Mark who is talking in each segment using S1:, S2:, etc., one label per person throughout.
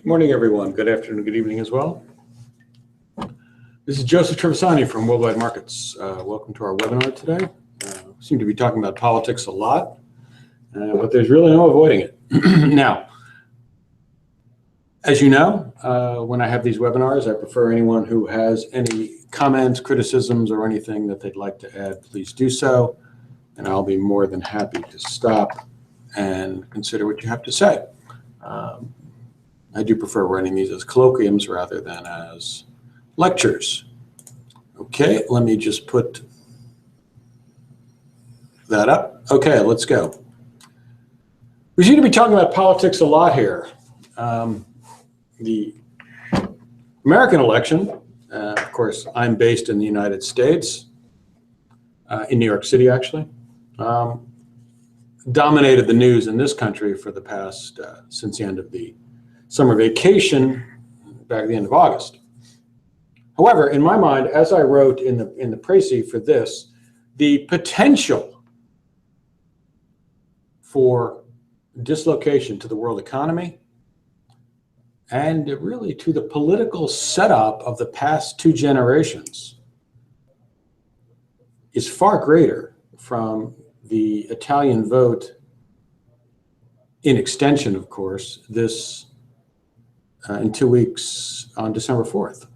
S1: Good morning, everyone. Good afternoon, good evening as well. This is Joseph Trevisani from Worldwide Markets. Welcome to our webinar today. We seem to be talking about politics a lot, but there's really no avoiding it. Now, as you know, when I have these webinars, I prefer anyone who has any comments, criticisms, or anything that they'd like to add, please do so, and I'll be more than happy to stop and consider what you have to say. I do prefer running these as colloquiums rather than as lectures. Okay, let me just put that up. Okay, let's go. We seem to be talking about politics a lot here. The American election, of course, I'm based in the United States, in New York City actually, dominated the news in this country for the past, since the end of the summer vacation back at the end of August. However, in my mind, as I wrote in the précis for this, the potential for dislocation to the world economy and really to the political setup of the past two generations is far greater from the Italian vote, in extension, of course, this in 2 weeks on December 4th.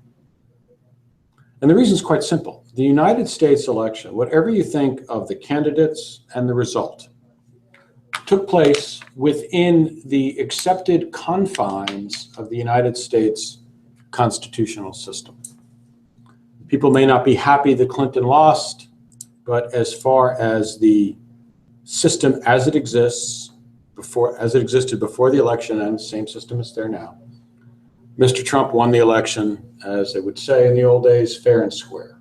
S1: And the reason is quite simple. The United States election, whatever you think of the candidates and the result, took place within the accepted confines of the United States constitutional system. People may not be happy that Clinton lost, but as far as the system as it exists, as it existed before the election, and the same system is there now, Mr. Trump won the election, as they would say in the old days, fair and square.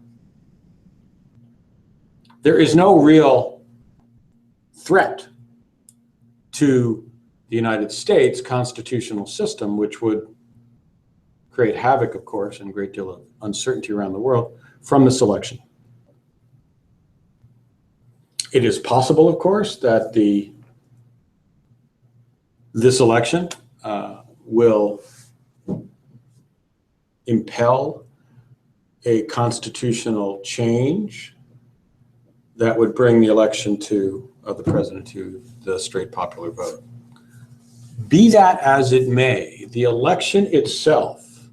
S1: There is no real threat to the United States constitutional system, which would create havoc, of course, and a great deal of uncertainty around the world from this election. It is possible, of course, that this election will impel a constitutional change that would bring the election of the president to the straight popular vote. Be that as it may, the election itself,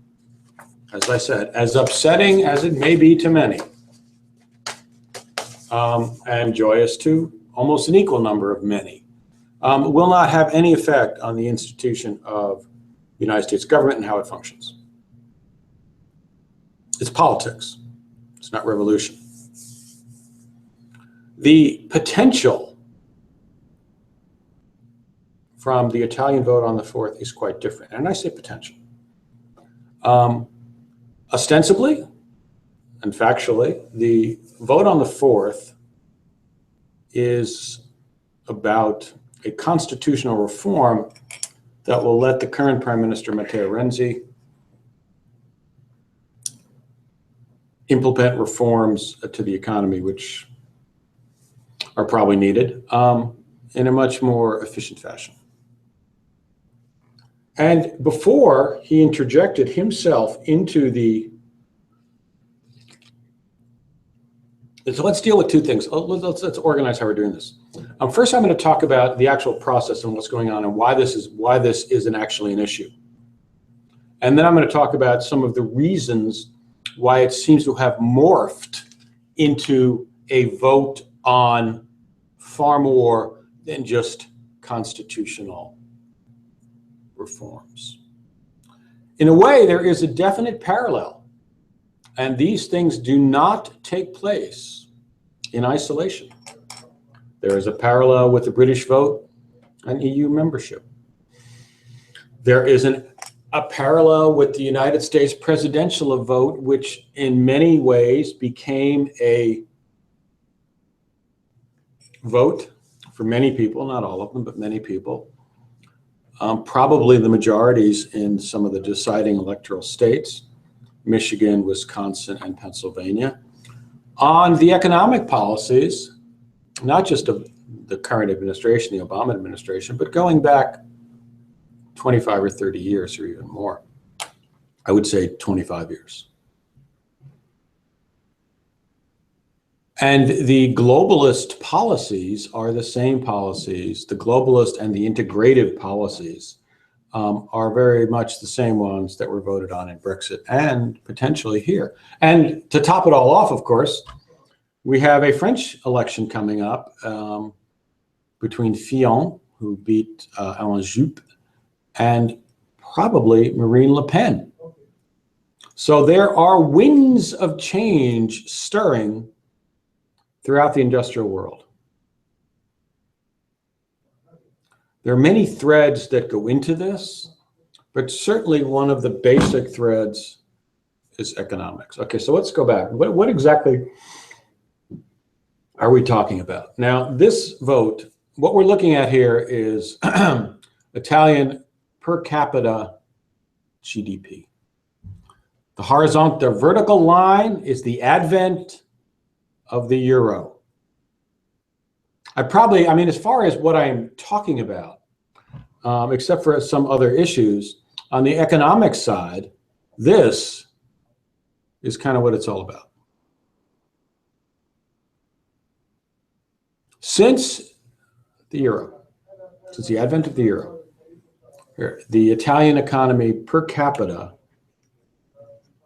S1: as I said, as upsetting as it may be to many, and joyous to almost an equal number of many, will not have any effect on the institution of the United States government and how it functions. It's politics. It's not revolution. The potential from the Italian vote on the 4th is quite different. And I say potential. Ostensibly and factually, the vote on the 4th is about a constitutional reform that will let the current Prime Minister, Matteo Renzi, implement reforms to the economy which are probably needed in a much more efficient fashion. And before he interjected himself into so let's deal with two things. Let's organize how we're doing this. First, I'm going to talk about the actual process and what's going on and why this isn't actually an issue. And then I'm going to talk about some of the reasons why it seems to have morphed into a vote on far more than just constitutional reforms. In a way, there is a definite parallel, and these things do not take place in isolation. There is a parallel with the British vote and EU membership. There is a parallel with the United States presidential vote, which in many ways became a vote for many people, not all of them, but many people, probably the majorities in some of the deciding electoral states, Michigan, Wisconsin, and Pennsylvania, on the economic policies, not just of the current administration, the Obama administration, but going back 25 or 30 years or even more. I would say 25 years. And the globalist policies are the same policies. The globalist and the integrative policies are very much the same ones that were voted on in Brexit and potentially here. And to top it all off, of course, we have a French election coming up between Fillon, who beat Alain Juppé, and probably Marine Le Pen. So there are winds of change stirring throughout the industrial world. There are many threads that go into this, but certainly one of the basic threads is economics. Okay, so let's go back. What exactly are we talking about? Now, this vote, what we're looking at here is Italian per capita GDP. The vertical line is the advent of the euro. I mean, as far as what I'm talking about, except for some other issues, on the economic side, this is kind of what it's all about. Since the euro, since the advent of the euro, the Italian economy per capita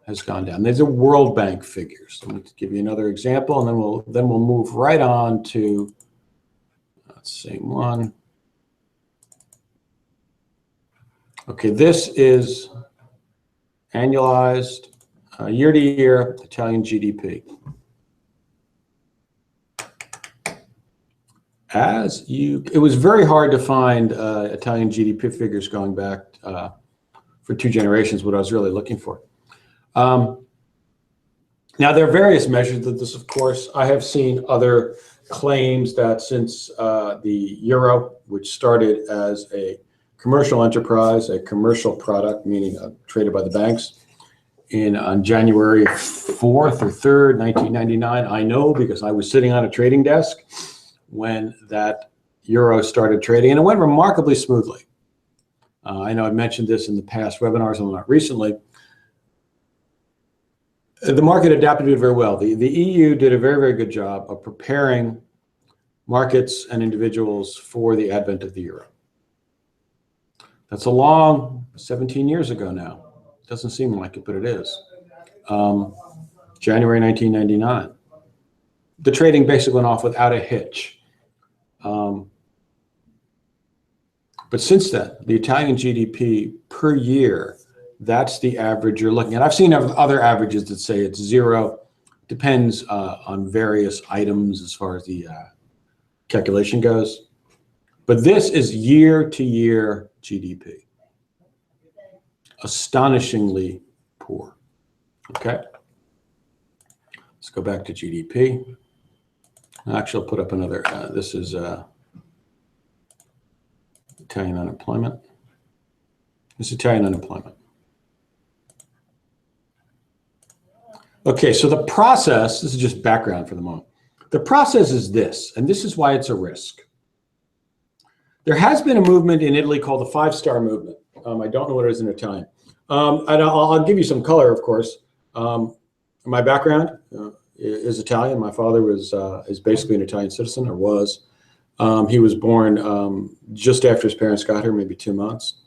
S1: has gone down. These are World Bank figures. I'm going to give you another example, and then we'll move right on to same one. Okay, this is annualized year-to-year Italian GDP. It was very hard to find Italian GDP figures going back for 2 generations, what I was really looking for. Now, there are various measures of this, of course. I have seen other claims that since the euro, which started as a commercial enterprise, a commercial product, meaning traded by the banks, on January 4th or 3rd, 1999, I know because I was sitting on a trading desk when that euro started trading, and it went remarkably smoothly. I know I've mentioned this in the past webinars, and not recently. The market adapted to it very well. The EU did a very, very good job of preparing markets and individuals for the advent of the euro. That's a long 17 years ago now. It doesn't seem like it, but it is. January 1999. The trading basically went off without a hitch. But since then, the Italian GDP per year, that's the average you're looking at. I've seen other averages that say it's 0. Depends on various items as far as the calculation goes. But this is year-to-year GDP. Astonishingly poor. Okay. Let's go back to GDP. Actually, I'll put up another. This is Italian unemployment. This is Italian unemployment. Okay, so the process, this is just background for the moment. The process is this, and this is why it's a risk. There has been a movement in Italy called the 5-star movement. I don't know what it is in Italian. And I'll give you some color, of course. My background is Italian. My father is basically an Italian citizen, or was. He was born just after his parents got here, maybe 2 months.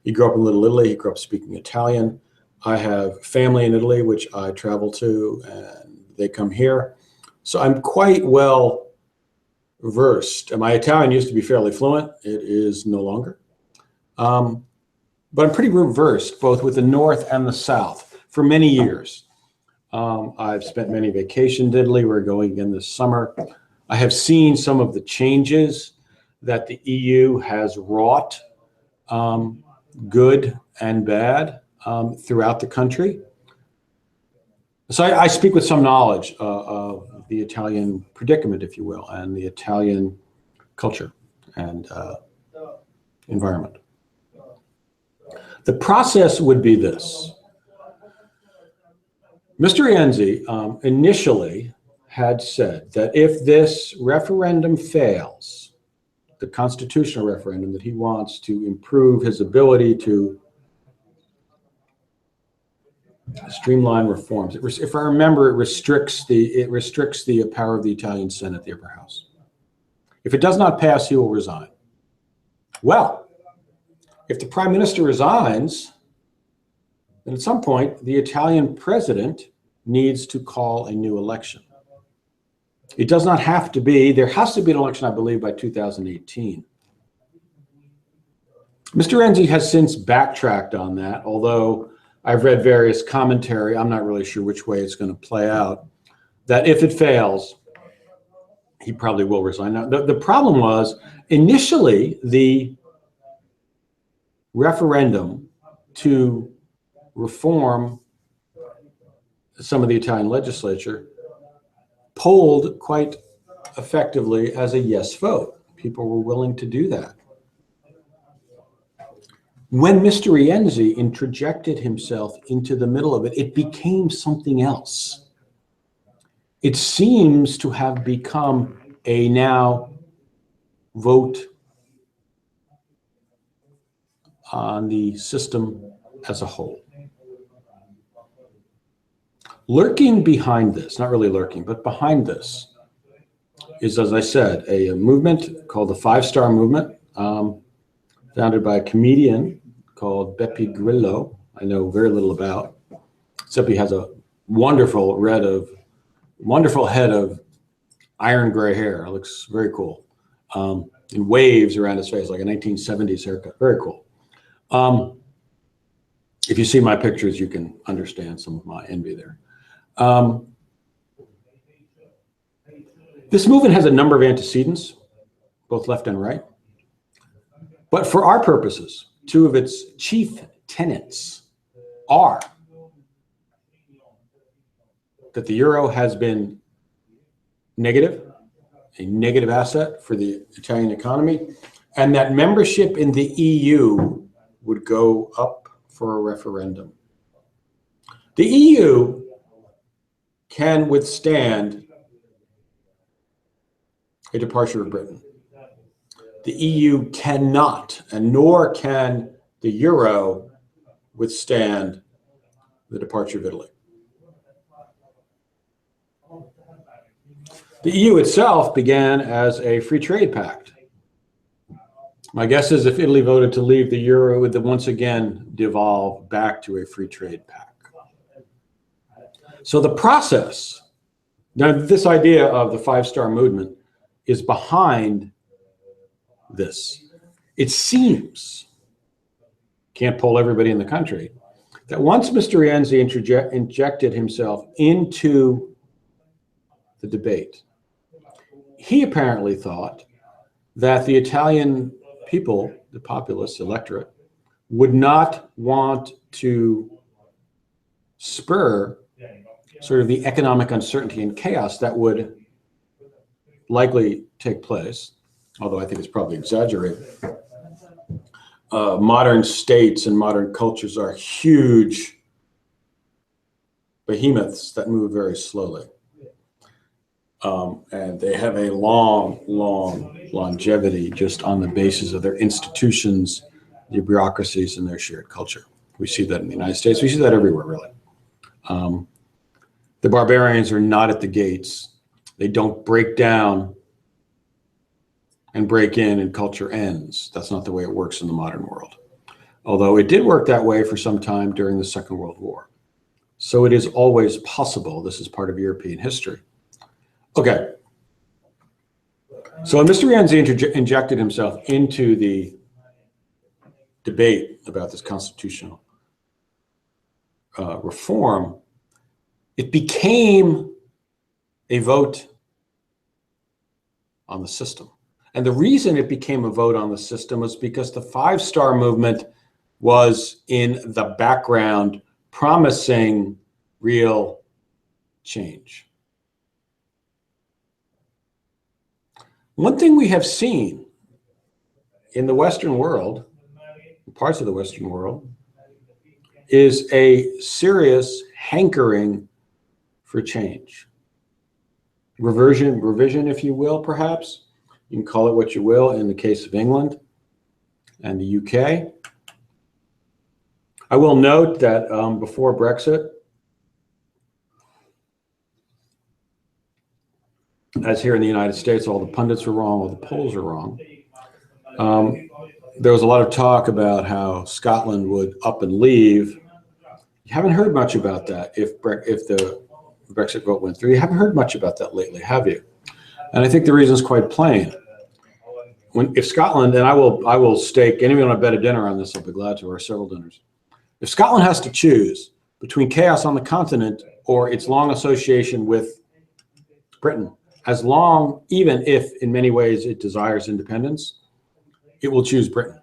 S1: He grew up in Little Italy. He grew up speaking Italian. I have family in Italy, which I travel to, and they come here. So I'm quite well versed. And my Italian used to be fairly fluent. It is no longer. But I'm pretty versed both with the North and the South for many years. I've spent many vacations in Italy. We're going again this summer. I have seen some of the changes that the EU has wrought, good and bad, throughout the country. So I speak with some knowledge of the Italian predicament, if you will, and the Italian culture and environment. The process would be this. Mr. Renzi initially had said that if this referendum fails, the constitutional referendum, that he wants to improve his ability to streamline reforms. If I remember, it restricts the power of the Italian Senate, the upper house. If it does not pass, he will resign. Well, if the prime minister resigns, then at some point, the Italian president needs to call a new election. It does not have to be, there has to be an election, I believe, by 2018. Mr. Renzi has since backtracked on that, although I've read various commentary, I'm not really sure which way it's going to play out, that if it fails, he probably will resign. Now, the problem was, initially, the referendum to reform some of the Italian legislature polled quite effectively as a yes vote. People were willing to do that. When Mr. Renzi interjected himself into the middle of it, it became something else. It seems to have become a now vote on the system as a whole. Lurking behind this, not really lurking, but behind this is, as I said, a movement called the 5-Star Movement, founded by a comedian called Beppe Grillo. I know very little about, except he has a wonderful head of iron gray hair. It looks very cool. And waves around his face, like a 1970s haircut. Very cool. If you see my pictures, you can understand some of my envy there. This movement has a number of antecedents, both left and right. But for our purposes, two of its chief tenets are that the euro has been negative, a negative asset for the Italian economy, and that membership in the EU would go up for a referendum. The EU can withstand a departure of Britain. The EU cannot, and nor can the euro withstand the departure of Italy. The EU itself began as a free trade pact. My guess is if Italy voted to leave the euro, it would once again devolve back to a free trade pact. So the process, now this idea of the 5-Star Movement is behind this. It seems, can't poll everybody in the country, that once Mr. Renzi injected himself into the debate, he apparently thought that the Italian people, the populace, electorate, would not want to spur sort of the economic uncertainty and chaos that would likely take place, although I think it's probably exaggerated. Modern states and modern cultures are huge behemoths that move very slowly. And they have a long longevity just on the basis of their institutions, their bureaucracies, and their shared culture. We see that in the United States. We see that everywhere, really. The barbarians are not at the gates. They don't break down and break in and culture ends. That's not the way it works in the modern world. Although it did work that way for some time during the Second World War. So it is always possible. This is part of European history. Okay. So when Mr. Renzi injected himself into the debate about this constitutional reform, it became a vote on the system. And the reason it became a vote on the system was because the 5-Star Movement was in the background promising real change. One thing we have seen in the Western world, parts of the Western world, is a serious hankering for change. Revision, if you will, perhaps, You can call it what you will in the case of England and the UK. I will note that before Brexit, as here in the United States, all the pundits are wrong, all the polls are wrong. There was a lot of talk about how Scotland would up and leave. You haven't heard much about that if the Brexit vote went through. You haven't heard much about that lately, have you? And I think the reason is quite plain. If Scotland, and I will stake, anyone want to bet a dinner on this, I'll be glad to, or several dinners. If Scotland has to choose between chaos on the continent or its long association with Britain, as long, even if in many ways it desires independence, it will choose Britain,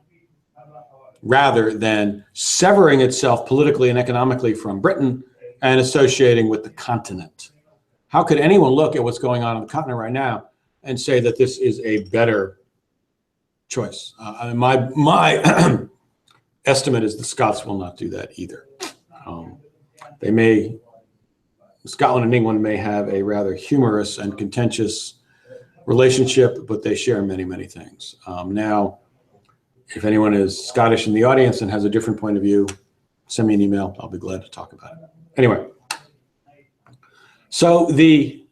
S1: rather than severing itself politically and economically from Britain and associating with the continent. How could anyone look at what's going on the continent right now and say that this is a better choice? My estimate is the Scots will not do that either. Scotland and England may have a rather humorous and contentious relationship, but they share many, many things. Now, if anyone is Scottish in the audience and has a different point of view, send me an email. I'll be glad to talk about it. Anyway, so the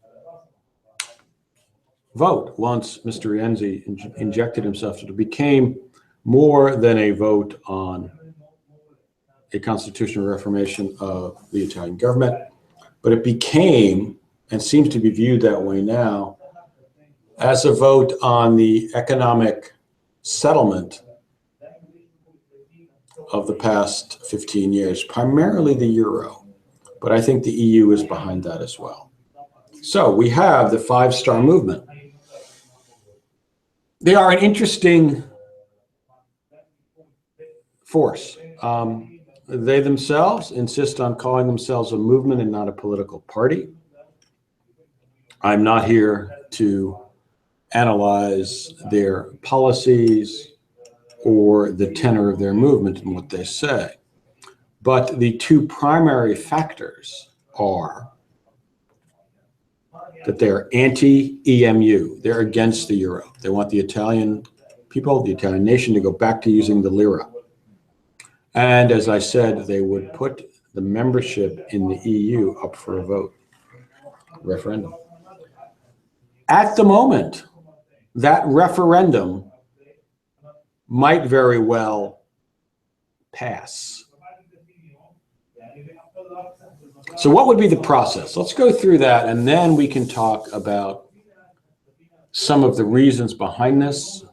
S1: vote, once Mr. Rienzi injected himself, it became more than a vote on a constitutional reformation of the Italian government, but it became, and seems to be viewed that way now, as a vote on the economic settlement of the past 15 years, primarily the euro, but I think the EU is behind that as well. So we have the five-star movement. They are an interesting force. They themselves insist on calling themselves a movement and not a political party. I'm not here to analyze their policies or the tenor of their movement and what they say. But the two primary factors are that they're anti-EMU. They're against the euro. They want the Italian people, the Italian nation, to go back to using the lira. And as I said, they would put the membership in the EU up for a vote, referendum. At the moment, that referendum might very well pass. So what would be the process? Let's go through that, and then we can talk about some of the reasons behind this,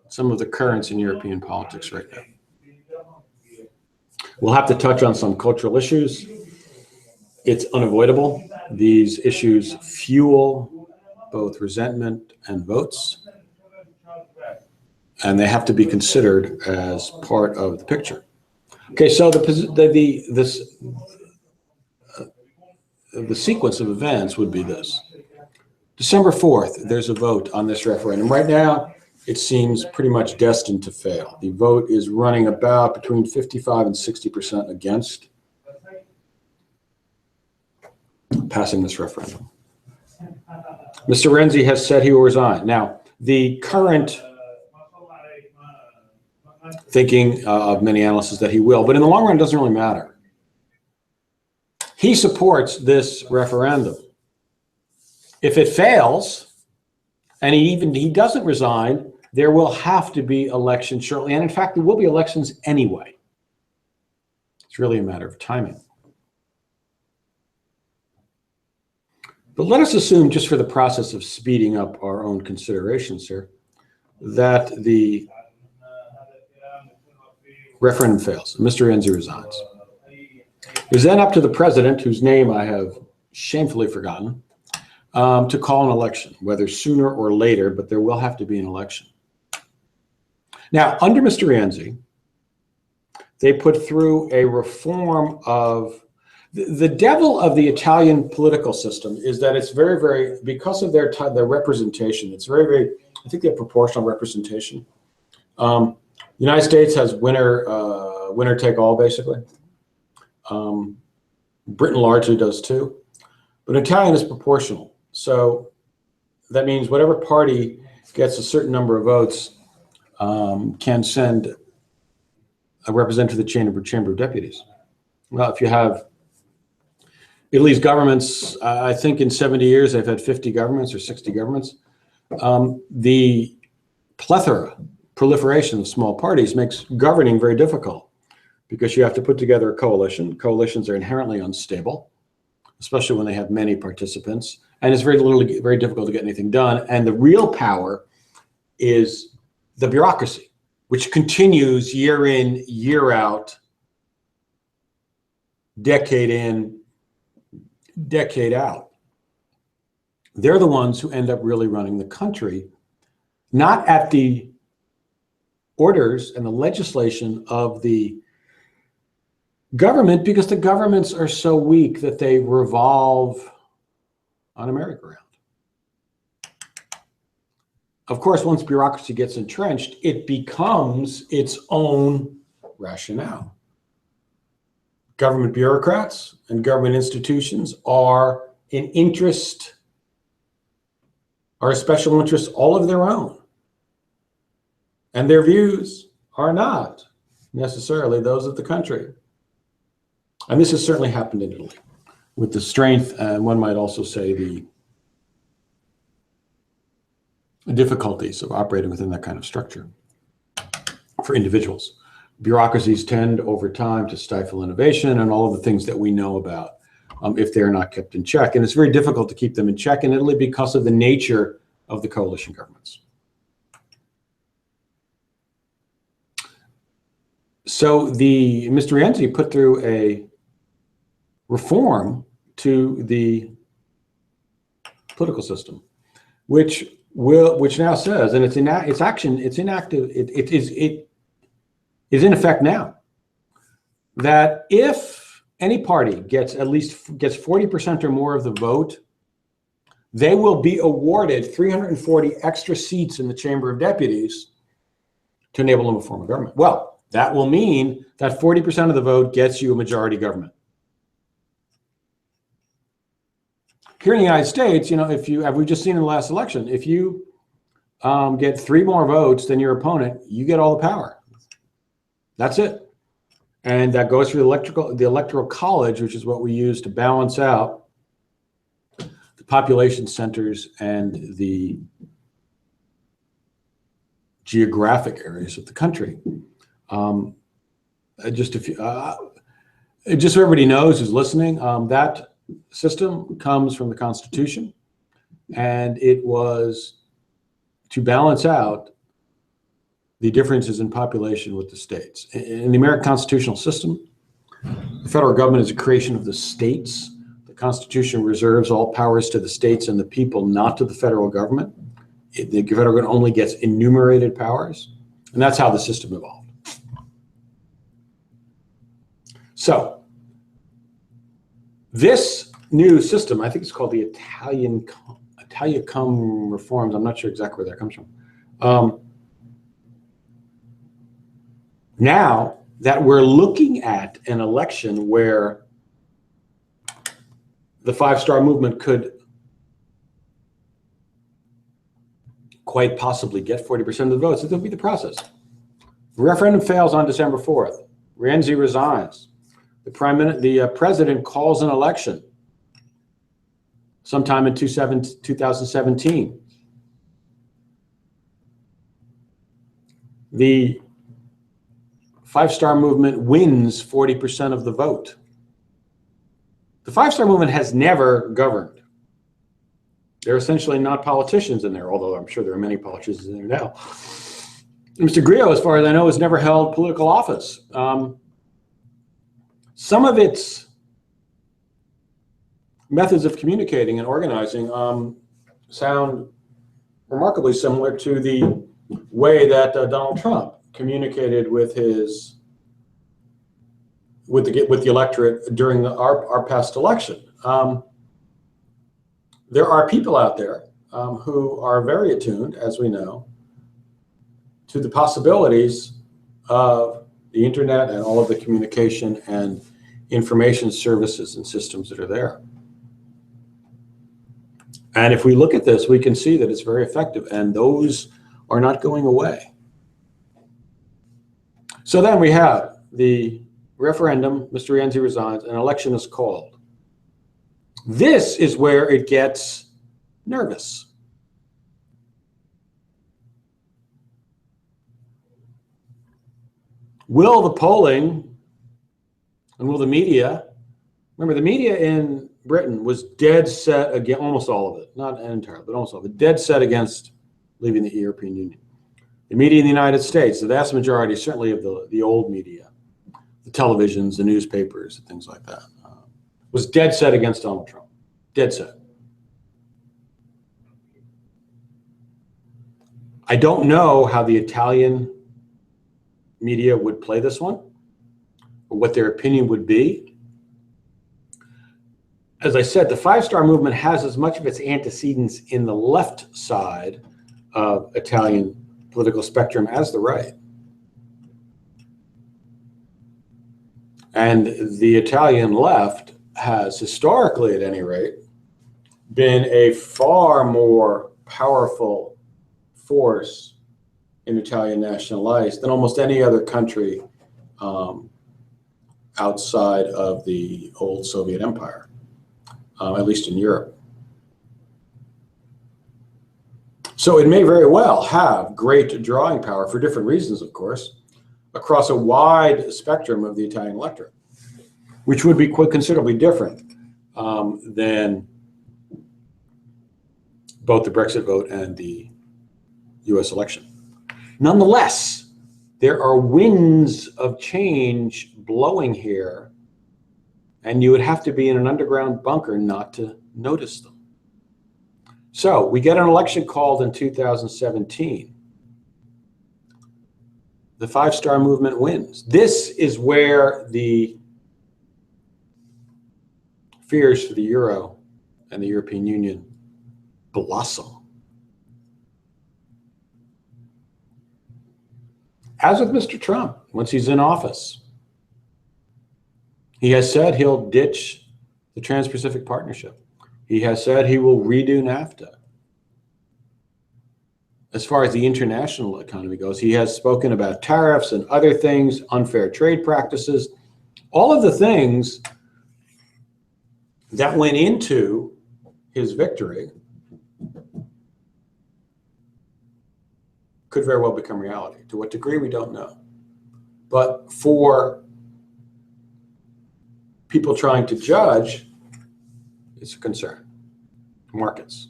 S1: some of the currents in European politics right now. We'll have to touch on some cultural issues. It's unavoidable. These issues fuel both resentment and votes, and they have to be considered as part of the picture. Okay, so the sequence of events would be this. December 4th, there's a vote on this referendum. Right now, it seems pretty much destined to fail. The vote is running about between 55 and 60% against passing this referendum. Mr. Renzi has said he will resign. Now, the current thinking of many analysts is that he will, but in the long run, it doesn't really matter. He supports this referendum. If it fails, and he doesn't resign, there will have to be elections shortly. And in fact, there will be elections anyway. It's really a matter of timing. But let us assume, just for the process of speeding up our own considerations here, that the referendum fails. Mr. Renzi resigns. It is then up to the president, whose name I have shamefully forgotten, to call an election, whether sooner or later, but there will have to be an election. Now, under Mr. Renzi, they put through a reform of the devil of the Italian political system is that it's very, very, because of their representation, it's very, very, I think they have proportional representation. The United States has winner take all, basically. Britain largely does too, but Italian is proportional. So that means whatever party gets a certain number of votes can send a representative to the Chamber of Deputies. Well, if you have Italy's governments, I think in 70 years, they've had 50 governments or 60 governments. The proliferation of small parties makes governing very difficult because you have to put together a coalition. Coalitions are inherently unstable, especially when they have many participants. And it's very difficult to get anything done. And the real power is the bureaucracy, which continues year in, year out, decade in, decade out. They're the ones who end up really running the country, not at the orders and the legislation of the government, because the governments are so weak that they revolve on a merry-go-round. Of course, once bureaucracy gets entrenched, it becomes its own rationale. Government bureaucrats and government institutions are an interest, are a special interest all of their own. And their views are not necessarily those of the country. And this has certainly happened in Italy with the strength, and one might also say the difficulties of operating within that kind of structure for individuals. Bureaucracies tend over time to stifle innovation and all of the things that we know about if they're not kept in check. And it's very difficult to keep them in check in Italy because of the nature of the coalition governments. So Mr. Renzi put through a reform to the political system, which now says, and it is in effect now, that if any party gets 40% or more of the vote, they will be awarded 340 extra seats in the Chamber of Deputies to enable them to form a government. Well, that will mean that 40% of the vote gets you a majority government. Here in the United States, if you, as we've just seen in the last election, if you get 3 more votes than your opponent, you get all the power. That's it. And that goes through the electoral college, which is what we use to balance out the population centers and the geographic areas of the country. Just so everybody knows who's listening, that system comes from the Constitution, and it was to balance out the differences in population with the states. In the American constitutional system, the federal government is a creation of the states. The Constitution reserves all powers to the states and the people, not to the federal government. The federal government only gets enumerated powers, and that's how the system evolved. So this new system, I think it's called the Italiacum reforms. I'm not sure exactly where that comes from. Now that we're looking at an election where the 5-star movement could quite possibly get 40% of the votes, it'll be the process. The referendum fails on December 4th. Renzi resigns. The president calls an election sometime in 2017. The 5-star movement wins 40% of the vote. The 5-star movement has never governed. They're essentially not politicians in there, although I'm sure there are many politicians in there now. Mr. Grillo, as far as I know, has never held political office. Some of its methods of communicating and organizing sound remarkably similar to the way that Donald Trump communicated with the electorate during our past election. There are people out there who are very attuned, as we know, to the possibilities of the internet and all of the communication and information services and systems that are there. And if we look at this, we can see that it's very effective, and those are not going away. So then we have the referendum, Mr. Rienzi resigns, an election is called. This is where it gets nervous. Will the polling and will the media, remember the media in Britain was dead set against, almost all of it, not entirely, but almost all of it, dead set against leaving the European Union. The media in the United States, the vast majority, certainly of the old media, the televisions, the newspapers, things like that, was dead set against Donald Trump. Dead set. I don't know how the Italian media would play this one, or what their opinion would be. As I said, the five-star movement has as much of its antecedents in the left side of Italian political spectrum as the right. And the Italian left has historically, at any rate, been a far more powerful force in Italian national life than almost any other country outside of the old Soviet Empire, at least in Europe. So it may very well have great drawing power for different reasons, of course, across a wide spectrum of the Italian electorate, which would be quite considerably different than both the Brexit vote and the US election. Nonetheless, there are winds of change blowing here, and you would have to be in an underground bunker not to notice them. So we get an election called in 2017. The five-star movement wins. This is where the fears for the euro and the European Union blossom. As with Mr. Trump, once he's in office, he has said he'll ditch the Trans-Pacific Partnership. He has said he will redo NAFTA. As far as the international economy goes, he has spoken about tariffs and other things, unfair trade practices, all of the things that went into his victory could very well become reality. To what degree, we don't know. But for people trying to judge, it's a concern. Markets.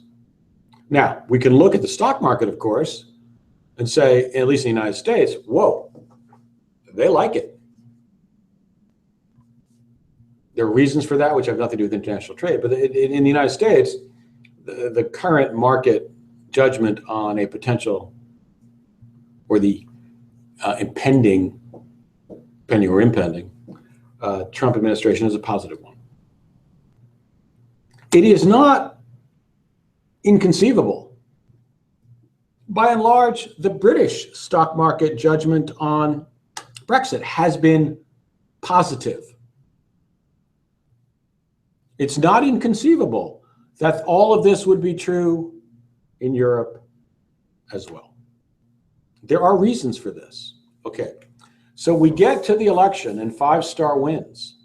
S1: Now, we can look at the stock market, of course, and say, at least in the United States, whoa, they like it. There are reasons for that, which have nothing to do with international trade. But in the United States, the current market judgment on a potential or the impending Trump administration is a positive one. It is not inconceivable. By and large, the British stock market judgment on Brexit has been positive. It's not inconceivable that all of this would be true in Europe as well. There are reasons for this. Okay, so we get to the election and five-star wins.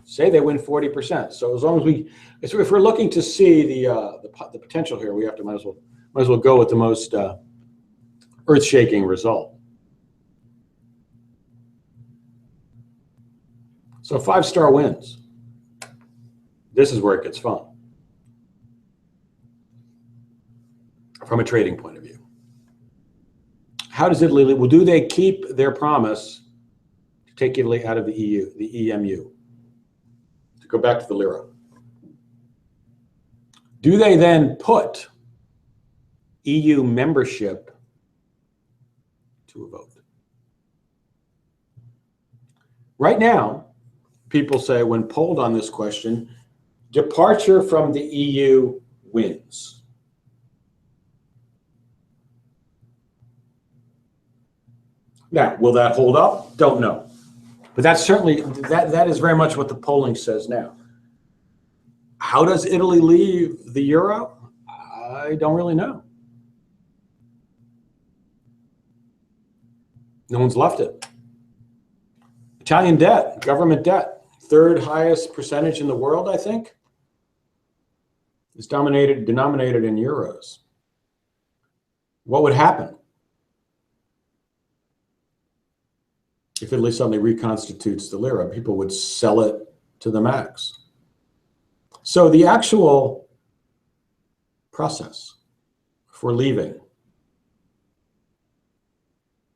S1: Say they win 40%. So as long as if we're looking to see the potential here, we have to might as well go with the most earth-shaking result. So five-star wins. This is where it gets fun from a trading point of view. How does Italy, well, do they keep their promise to take Italy out of the EU, the EMU, to go back to the lira? Do they then put EU membership to a vote? Right now, people say, when polled on this question, departure from the EU wins. Now, will that hold up? Don't know. But that's certainly, that is very much what the polling says now. How does Italy leave the euro? I don't really know. No one's left it. Italian debt, government debt, third highest percentage in the world, I think, is denominated in euros. What would happen if Italy suddenly reconstitutes the lira? People would sell it to the max. So the actual process for leaving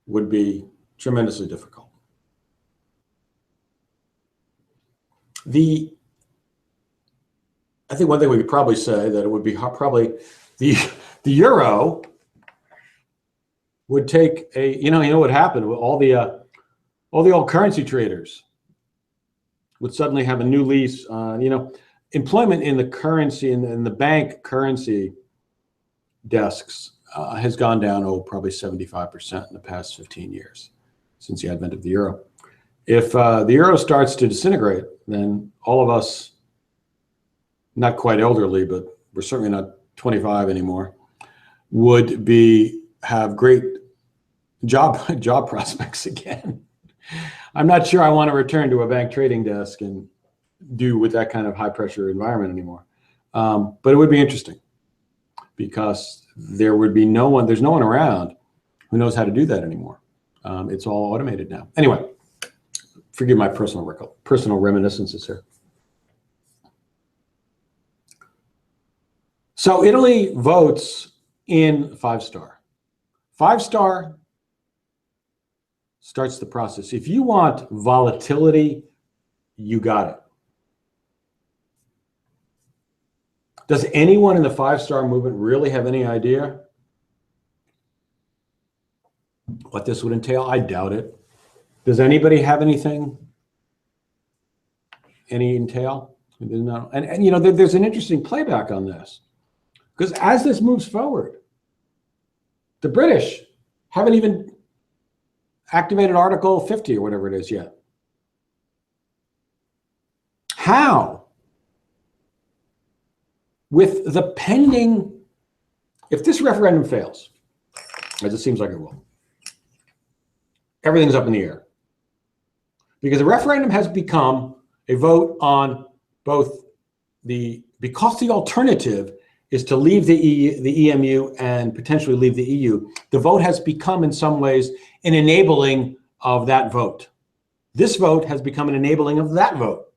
S1: would be tremendously difficult. I think one thing we could probably say that it would be probably the euro would take a, you know what happened with all the old currency traders would suddenly have a new lease on, employment in the currency and the bank currency desks has gone down, probably 75% in the past 15 years since the advent of the euro. If the euro starts to disintegrate, then all of us, not quite elderly, but we're certainly not 25 anymore, would have great job prospects again. I'm not sure I want to return to a bank trading desk and do with that kind of high pressure environment anymore. But it would be interesting because there's no one around who knows how to do that anymore. It's all automated now. Anyway, forgive my personal reminiscences here. So Italy votes in 5-star. 5-star starts the process. If you want volatility, you got it. Does anyone in the 5-star movement really have any idea what this would entail? I doubt it. Does anybody have any entail? No. And there's an interesting playback on this, because as this moves forward, the British haven't even activated Article 50 or whatever it is yet. How? With the pending, if this referendum fails, as it seems like it will, everything's up in the air. Because the referendum has become a vote on both because the alternative is to leave the EMU and potentially leave the EU, the vote has become in some ways an enabling of that vote. This vote has become an enabling of that vote,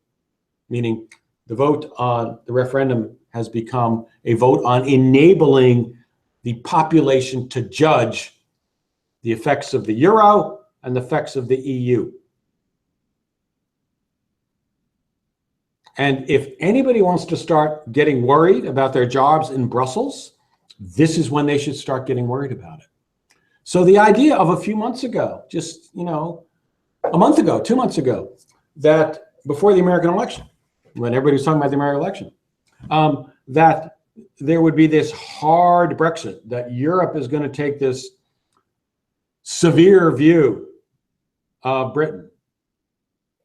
S1: meaning the vote on the referendum has become a vote on enabling the population to judge the effects of the euro and the effects of the EU. And if anybody wants to start getting worried about their jobs in Brussels, this is when they should start getting worried about it. So the idea of a few months ago, just, a month ago, 2 months ago, that before the American election, when everybody was talking about the American election, that there would be this hard Brexit, that Europe is going to take this severe view of Britain,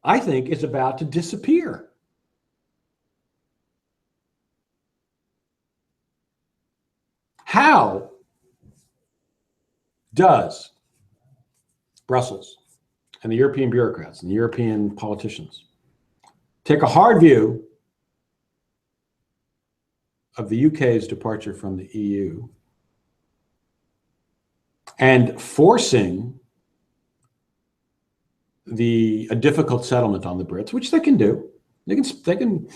S1: I think is about to disappear. How does Brussels and the European bureaucrats and the European politicians take a hard view of the UK's departure from the EU and forcing a difficult settlement on the Brits, which they can do. They can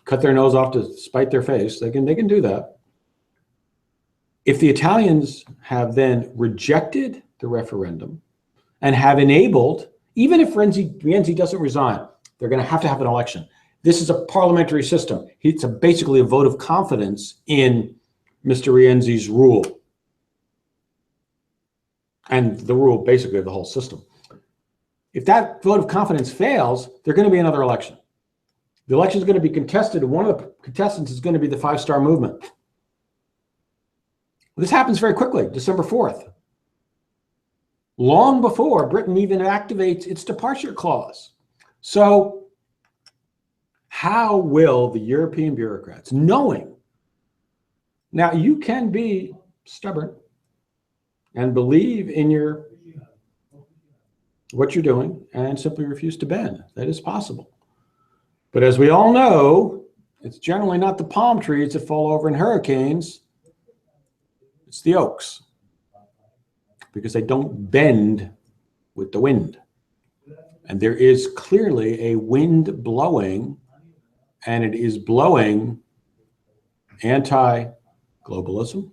S1: cut their nose off to spite their face. They can do that. If the Italians have then rejected the referendum and have enabled, even if Renzi doesn't resign, they're going to have an election. This is a parliamentary system. It's basically a vote of confidence in Mr. Renzi's rule and the rule basically of the whole system. If that vote of confidence fails, there's going to be another election. The election is going to be contested, and one of the contestants is going to be the 5-star movement. This happens very quickly, December 4th. Long before Britain even activates its departure clause. So how will the European bureaucrats, knowing, now you can be stubborn and believe in what you're doing and simply refuse to bend. That is possible. But as we all know, it's generally not the palm trees that fall over in hurricanes. It's the oaks, because they don't bend with the wind. And there is clearly a wind blowing, and it is blowing anti-globalism.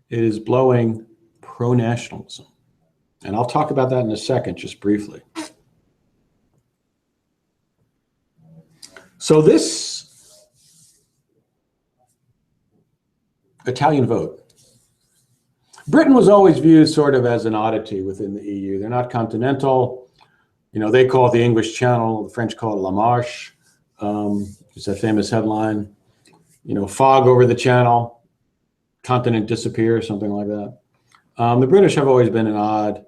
S1: It is blowing pro-nationalism. And I'll talk about that in a second, just briefly. So this Italian vote, Britain was always viewed sort of as an oddity within the EU. They're not continental. You know, they call it the English Channel. The French call it La Marche. It's that famous headline, you know, fog over the channel, continent disappears, something like that. The British have always been an odd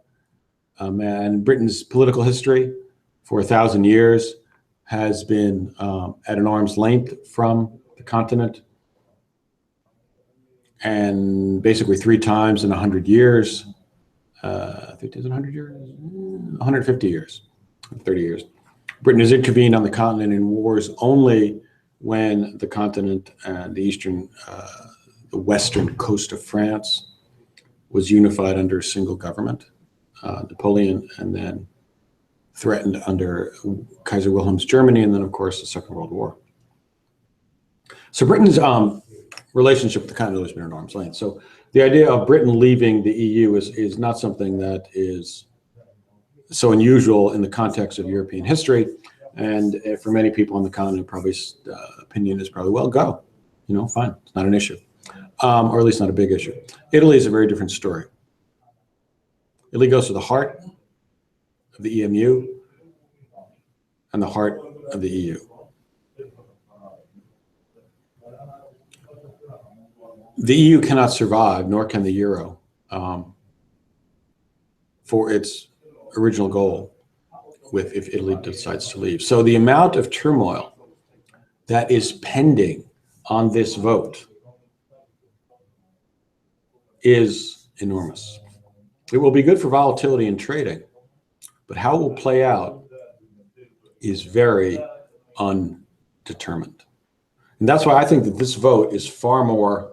S1: and Britain's political history for 1,000 years has been at an arm's length from the continent. And basically 3 times in 100 years, I think it's 100 years, 150 years, 30 years. Britain has intervened on the continent in wars only when the continent and the western coast of France was unified under a single government, Napoleon, and then threatened under Kaiser Wilhelm's Germany, and then, of course, the Second World War. So Britain's relationship with the continent has been at arm's length. So the idea of Britain leaving the EU is not something that is so unusual in the context of European history. And for many people on the continent, probably opinion is probably, well, go, you know, fine, it's not an issue, or at least not a big issue. Italy is a very different story. Italy goes to the heart of the EMU and the heart of the EU. The EU cannot survive, nor can the euro, for its original goal if Italy decides to leave. So the amount of turmoil that is pending on this vote is enormous. It will be good for volatility in trading, but how it will play out is very undetermined. And that's why I think that this vote is far more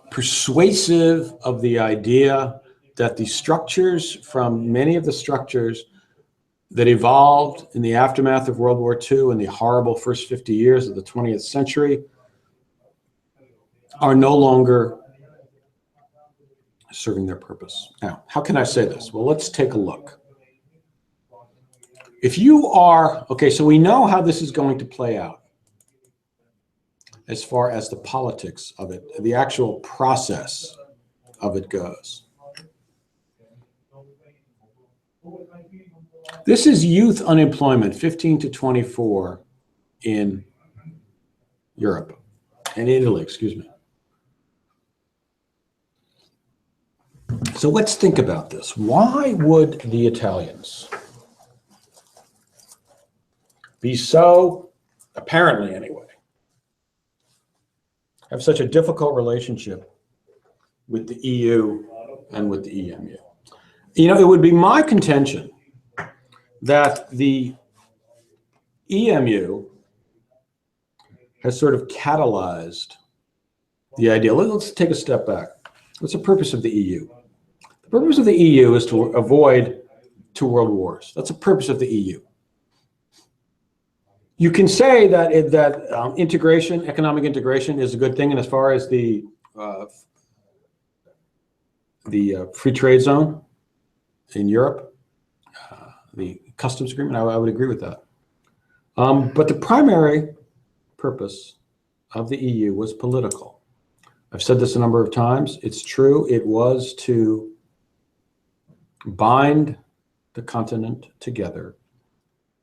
S1: persuasive of the idea that the structures from many of the structures that evolved in the aftermath of World War II and the horrible first 50 years of the 20th century are no longer serving their purpose. Now, how can I say this? Well, let's take a look. If you are, okay, so we know how this is going to play out as far as the politics of it, the actual process of it goes. This is youth unemployment, 15 to 24 in Europe, and Italy, excuse me. So let's think about this. Why would the Italians be so, apparently anyway, have such a difficult relationship with the EU and with the EMU? You know, it would be my contention that the EMU has sort of catalyzed the idea. Let's take a step back. What's the purpose of the EU? The purpose of the EU is to avoid 2 world wars. That's the purpose of the EU. You can say that integration, economic integration, is a good thing, and as far as the free trade zone in Europe, the customs agreement, I would agree with that. But the primary purpose of the EU was political. I've said this a number of times. It's true. It was to bind the continent together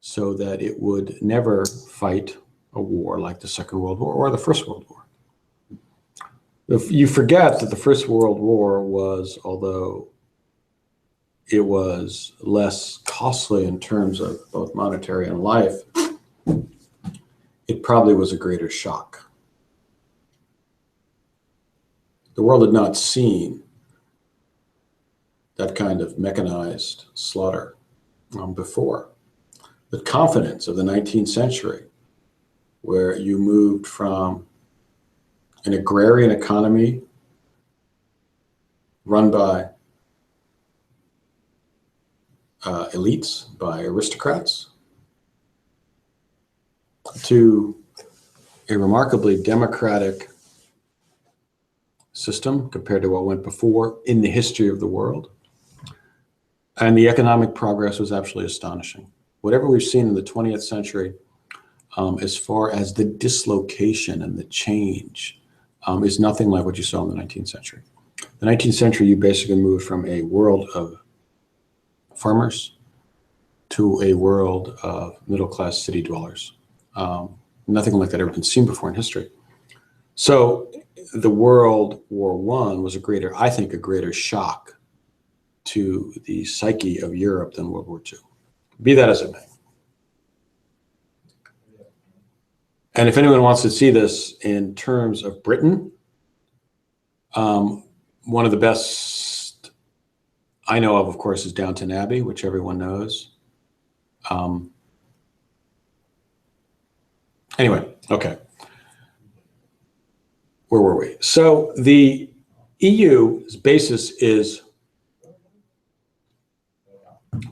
S1: so that it would never fight a war like the Second World War or the First World War. You forget that the First World War was, although it was less costly in terms of both monetary and life, it probably was a greater shock. The world had not seen that kind of mechanized slaughter before. The confidence of the 19th century, where you moved from an agrarian economy run by elites, by aristocrats, to a remarkably democratic system compared to what went before in the history of the world. And the economic progress was absolutely astonishing. Whatever we've seen in the 20th century, as far as the dislocation and the change, is nothing like what you saw in the 19th century. The 19th century, you basically moved from a world of farmers to a world of middle-class city dwellers. Nothing like that ever been seen before in history. So the World War I was I think, a greater shock to the psyche of Europe than World War II. Be that as it may. And if anyone wants to see this in terms of Britain, one of the best I know of course, is Downton Abbey, which everyone knows. Anyway, okay. Where were we? So the EU's basis is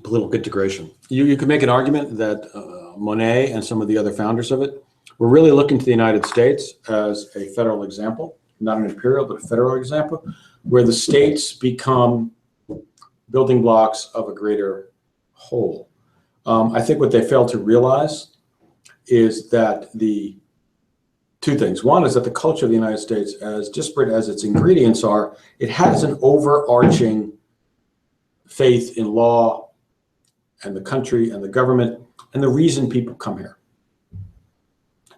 S1: political integration. You could make an argument that Monet and some of the other founders of it were really looking to the United States as a federal example, not an imperial, but a federal example, where the states become building blocks of a greater whole. I think what they failed to realize is that two things. One is that the culture of the United States, as disparate as its ingredients are, it has an overarching faith in law and the country and the government and the reason people come here.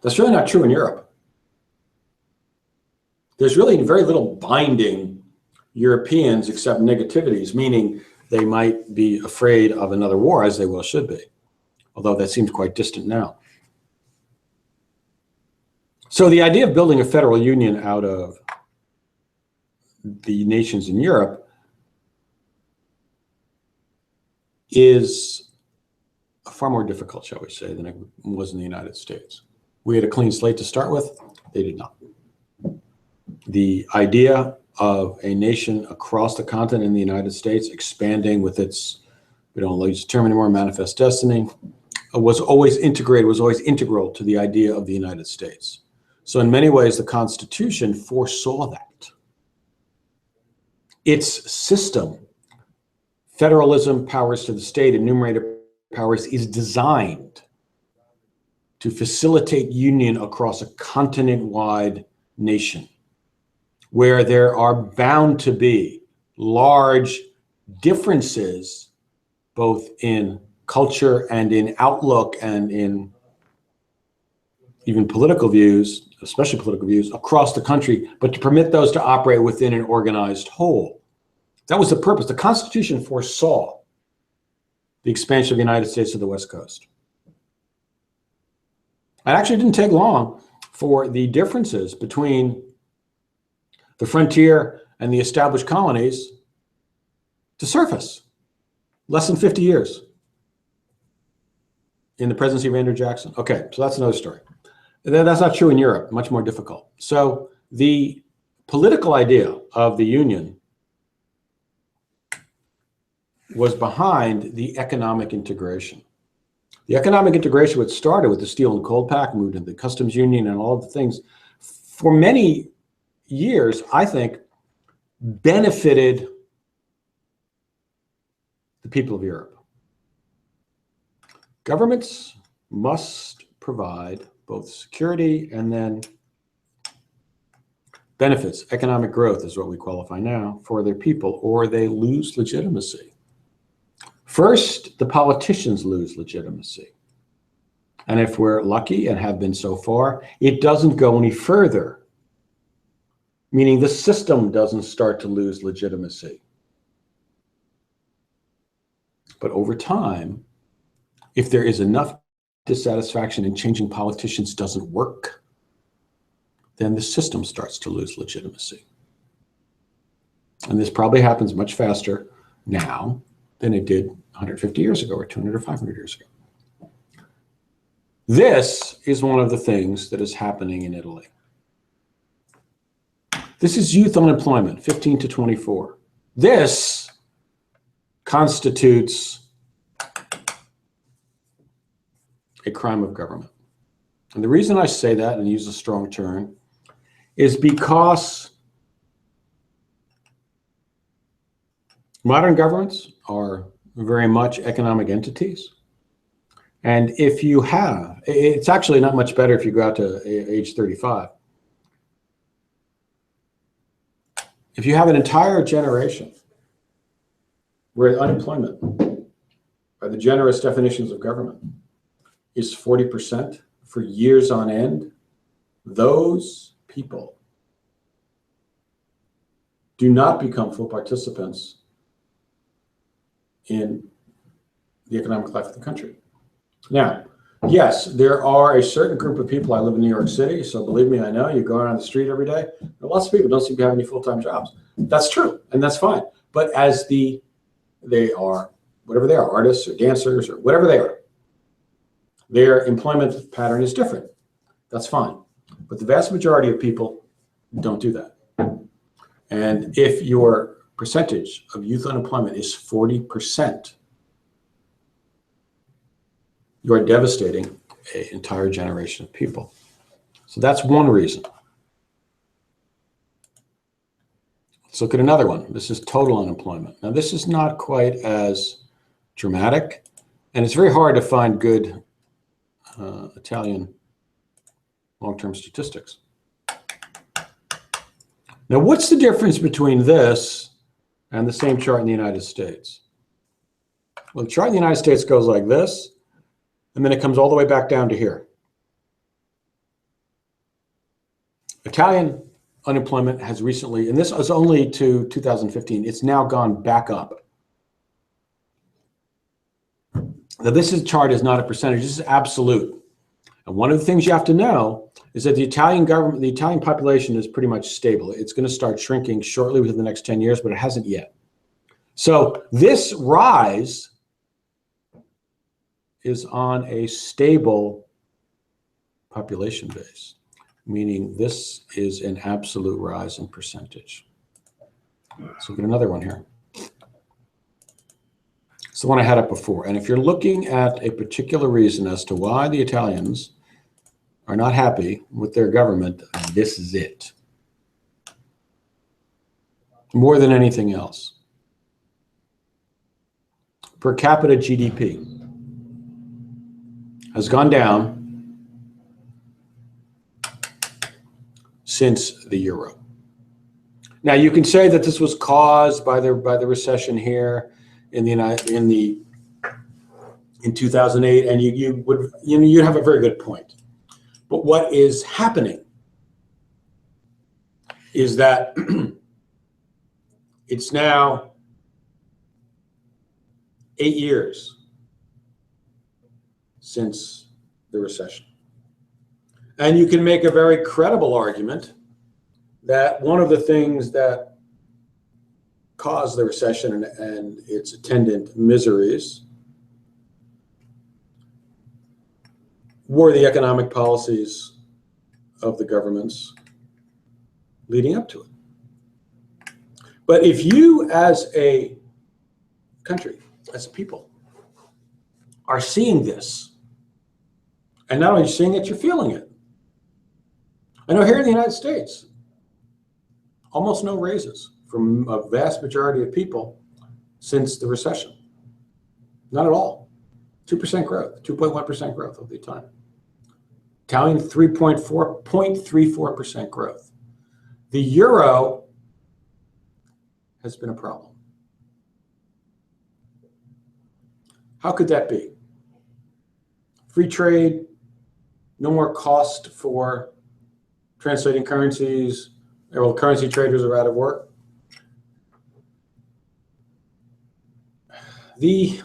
S1: That's really not true in Europe. There's really very little binding Europeans except negativities, meaning they might be afraid of another war, as they well should be, although that seems quite distant now. So the idea of building a federal union out of the nations in Europe is far more difficult, shall we say, than it was in the United States. We had a clean slate to start with. They did not. The idea of a nation across the continent in the United States expanding with its, we don't use the term anymore, manifest destiny, was always integrated, was always integral to the idea of the United States. So in many ways, the Constitution foresaw that. Its system, federalism, powers to the state, enumerated powers, is designed to facilitate union across a continent-wide nation, where there are bound to be large differences, both in culture and in outlook and in even political views, especially political views, across the country, but to permit those to operate within an organized whole. That was the purpose. The Constitution foresaw the expansion of the United States to the West Coast. It actually didn't take long for the differences between the frontier and the established colonies to surface. Less than 50 years in the presidency of Andrew Jackson. Okay, so that's another story. That's not true in Europe, much more difficult. So the political idea of the Union was behind the economic integration. The economic integration, which started with the Steel and Coal Pact, moved into the Customs Union and all of the things, for many years, I think, benefited the people of Europe. Governments must provide both security and then benefits. Economic growth is what we qualify now for their people, or they lose legitimacy. First, the politicians lose legitimacy. And if we're lucky, and have been so far, it doesn't go any further, meaning the system doesn't start to lose legitimacy. But over time, if there is enough dissatisfaction and changing politicians doesn't work, then the system starts to lose legitimacy. And this probably happens much faster now than it did 150 years ago or 200 or 500 years ago. This is one of the things that is happening in Italy. This is youth unemployment, 15 to 24. This constitutes a crime of government. And the reason I say that and use a strong term is because modern governments are very much economic entities. And if you have, it's actually not much better if you go out to age 35. If you have an entire generation where unemployment, by the generous definitions of government, is 40% for years on end, those people do not become full participants in the economic life of the country. Now, yes, there are a certain group of people. I live in New York City, so believe me, I know. You go around the street every day, and lots of people don't seem to have any full-time jobs. That's true, and that's fine. But as they are, whatever they are, artists or dancers or whatever they are, their employment pattern is different. That's fine. But the vast majority of people don't do that. And if your percentage of youth unemployment is 40%, you are devastating an entire generation of people. So that's one reason. Let's look at another one. This is total unemployment. Now, this is not quite as dramatic, and it's very hard to find good Italian long-term statistics. Now, what's the difference between this and the same chart in the United States? Well, the chart in the United States goes like this, and then it comes all the way back down to here. Italian unemployment has recently, and this is only to 2015, it's now gone back up. Now, chart is not a percentage, this is absolute. And one of the things you have to know is that the Italian government, the Italian population is pretty much stable. It's going to start shrinking shortly within the next 10 years, but it hasn't yet. So this rise is on a stable population base, meaning this is an absolute rise in percentage. Let's look at another one here. It's the one I had up before. And if you're looking at a particular reason as to why the Italians are not happy with their government, this is it. More than anything else. Per capita GDP has gone down since the euro. Now, you can say that this was caused by the recession here in 2008, and you'd have a very good point. But what is happening is that it's now 8 years since the recession. And you can make a very credible argument that one of the things that caused the recession and its attendant miseries were the economic policies of the governments leading up to it. But if you as a country, as a people, are seeing this, and not only seeing it, you're feeling it. I know here in the United States, almost no raises from a vast majority of people since the recession. Not at all. 2% growth, 2.1% growth over the time. Italian 0.34% growth. The euro has been a problem. How could that be? Free trade, no more cost for translating currencies. Well, currency traders are out of work. The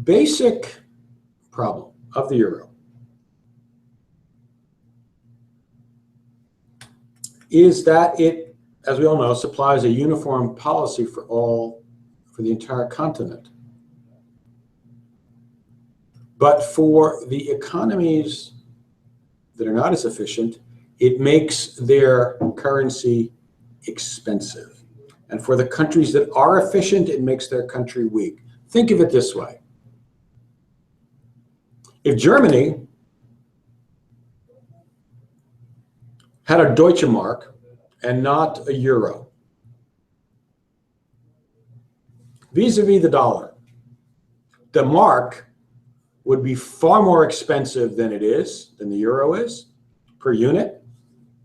S1: basic problem of the euro is that it, as we all know, supplies a uniform policy for the entire continent. But for the economies that are not as efficient, it makes their currency expensive. And for the countries that are efficient, it makes their country weak. Think of it this way. If Germany had a Deutsche Mark and not a euro, vis-a-vis the dollar, the mark would be far more expensive than the euro is, per unit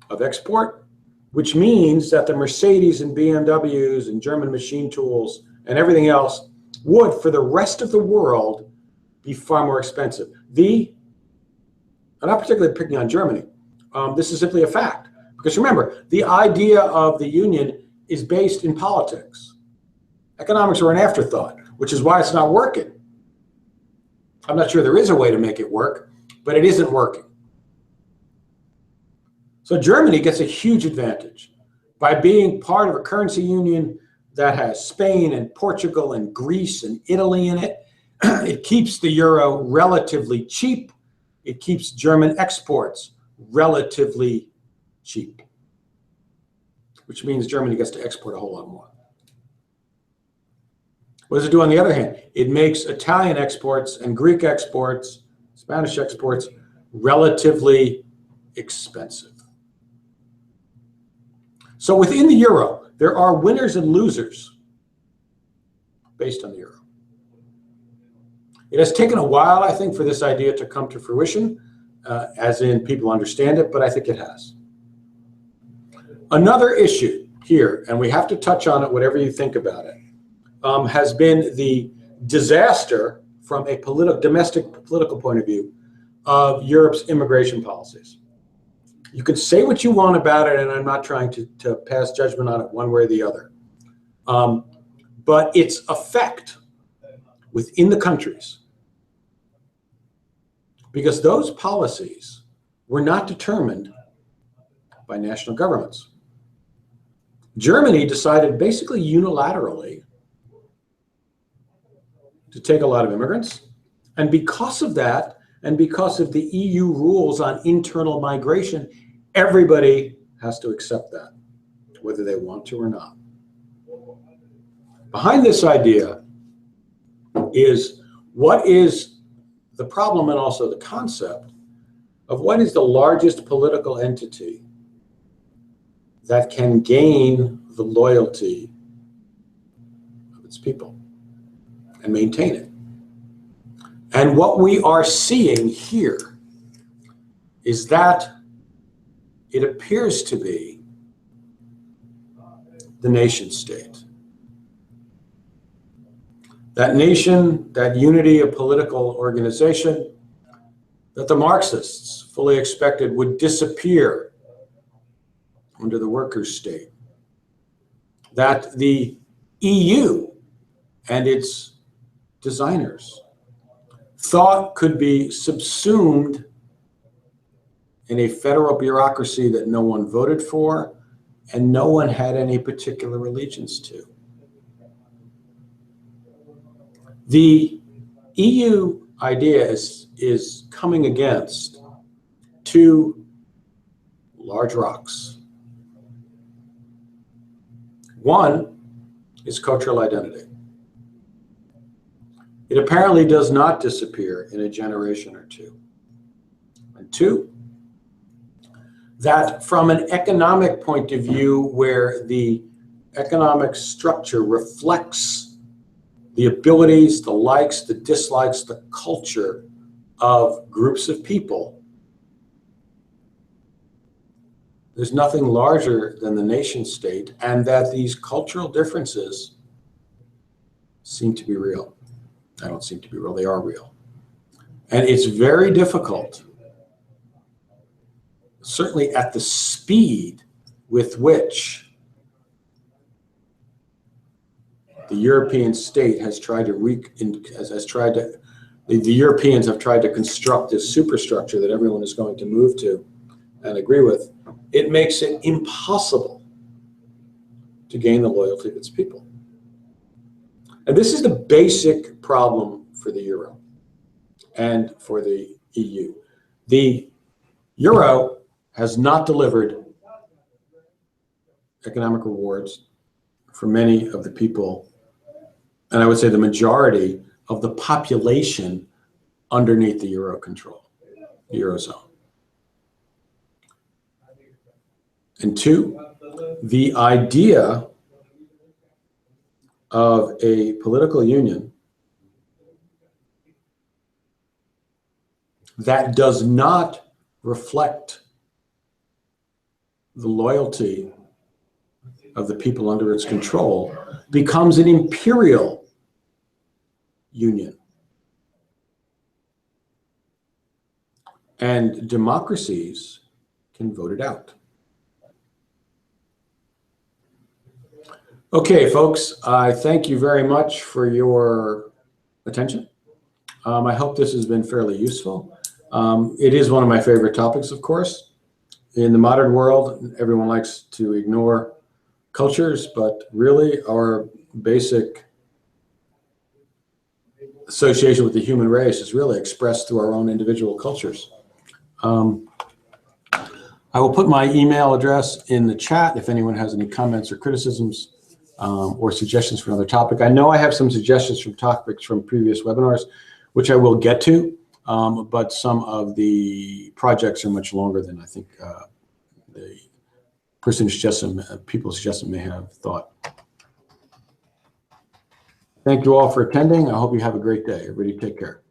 S1: of export, which means that the Mercedes and BMWs and German machine tools and everything else would, for the rest of the world, be far more expensive. I'm not particularly picking on Germany. This is simply a fact. Because remember, the idea of the union is based in politics. Economics are an afterthought, which is why it's not working. I'm not sure there is a way to make it work, but it isn't working. So Germany gets a huge advantage by being part of a currency union that has Spain and Portugal and Greece and Italy in it. It keeps the euro relatively cheap. It keeps German exports relatively cheap, which means Germany gets to export a whole lot more. What does it do on the other hand? It makes Italian exports and Greek exports, Spanish exports, relatively expensive. So within the euro, there are winners and losers based on the euro. It has taken a while, I think, for this idea to come to fruition, as in people understand it, but I think it has. Another issue here, and we have to touch on it whatever you think about it, has been the disaster from a domestic political point of view of Europe's immigration policies. You can say what you want about it, and I'm not trying to pass judgment on it one way or the other. But its effect within the countries, because those policies were not determined by national governments. Germany decided basically unilaterally to take a lot of immigrants. And because of that, and because of the EU rules on internal migration, everybody has to accept that, whether they want to or not. Behind this idea is what is the problem and also the concept of what is the largest political entity that can gain the loyalty of its people and maintain it. And what we are seeing here is that it appears to be the nation state. That nation, that unity of political organization that the Marxists fully expected would disappear under the workers' state. That the EU and its designers thought could be subsumed in a federal bureaucracy that no one voted for and no one had any particular allegiance to. The EU idea is coming against two large rocks. One is cultural identity. It apparently does not disappear in a generation or two. And two, that from an economic point of view, where the economic structure reflects the abilities, the likes, the dislikes, the culture of groups of people, there's nothing larger than the nation state, and that these cultural differences seem to be real. They don't seem to be real, they are real. And it's very difficult, certainly at the speed with which the European state has tried to the Europeans have tried to construct this superstructure that everyone is going to move to and agree with. It makes it impossible to gain the loyalty of its people. And this is the basic problem for the euro and for the EU. The euro has not delivered economic rewards for many of the people, and I would say the majority of the population underneath the euro control, the eurozone. And two, the idea of a political union that does not reflect the loyalty of the people under its control becomes an imperial union. And democracies can vote it out. Okay, folks, I thank you very much for your attention. I hope this has been fairly useful. It is one of my favorite topics, of course. In the modern world, everyone likes to ignore cultures, but really our basic association with the human race is really expressed through our own individual cultures. I will put my email address in the chat if anyone has any comments or criticisms or suggestions for another topic. I know I have some suggestions from topics from previous webinars, which I will get to, but some of the projects are much longer than I think the person people suggested may have thought. Thank you all for attending. I hope you have a great day. Everybody take care.